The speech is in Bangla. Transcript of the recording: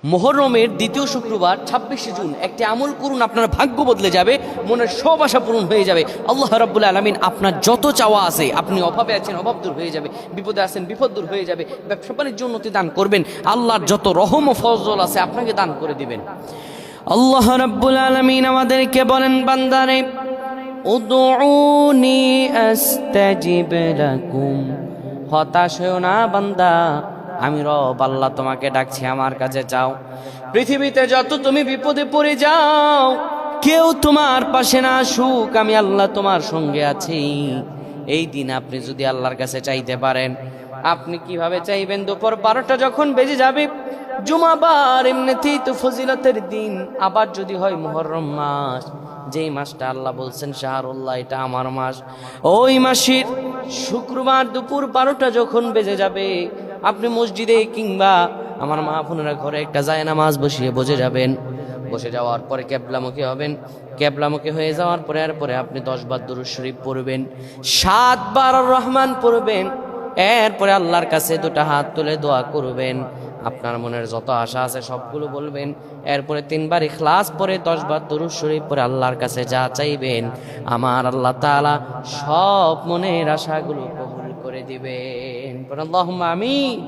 মুহররমের দ্বিতীয় শুক্রবার 26শে জুন একটি আমল করুন, আপনার ভাগ্য বদলে যাবে, মনের সব আশা পূরণ হয়ে যাবে। আল্লাহ রাব্বুল আলামিন আপনার যত চাওয়া আছে, আপনি অভাবে আছেন অভাব দূর হয়ে যাবে, বিপদে আছেন বিপদ দূর হয়ে যাবে, ব্যবসা বাণিজ্য উন্নতি দান করবেন, আল্লাহর যত রহম ও ফজল আছে আপনাকে দান করে দিবেন। আল্লাহ রাব্বুল আলামিন আমাদেরকে বলেন, বান্দারে উদউনি আস্তাজিব লাকুম, হতাশ হয়ো না বান্দা, আমি রব আল্লাহ তোমাকে ডাকছি, আমার কাছে যাও। পৃথিবীতে যত তুমি বিপদে পড়ে যাও, কেউ তোমার পাশে না আসুক, আমি আল্লাহ তোমার সঙ্গে আছি। এই দিন আপনি যদি আল্লাহর কাছে চাইতে পারেন, আপনি কিভাবে চাইবেন? দুপুর 12টা যখন বেজে যাবে, জুমাবার এমনিতেই তো ফজিলতের দিন, আবার যদি হয় মুহররম মাস, যেই মাসটা আল্লাহ বলছেন শাহরুল্লাহ, এটা আমার মাস, ওই মাসের শুক্রবার দুপুর 12টা যখন বেজে যাবে, আপনি মসজিদে কিংবা আমার মা বোনেরা ঘরে একটা জায়নামাজ বসিয়ে বসে যাবেন। বসে যাওয়ার পরে কেবলামুখী হবেন। কেবলামুখী হয়ে যাওয়ার পরে এরপরে আপনি 10 বার দুরূদ শরীফ পড়বেন, 7 বার আর রহমান পড়বেন। এরপরে আল্লাহর কাছে দুটো হাত তুলে দোয়া করবেন, আপনার মনের যত আশা আছে সবগুলো বলবেন। এরপরে 3 বার ইখলাস পরে 10 বার দুরূদ শরীফ পরে আল্লাহর কাছে যা চাইবেন, আমার আল্লাহ তাআলা সব মনের আশাগুলো কবুল করে দিবেন। আল্লাহুম্মা আমিন।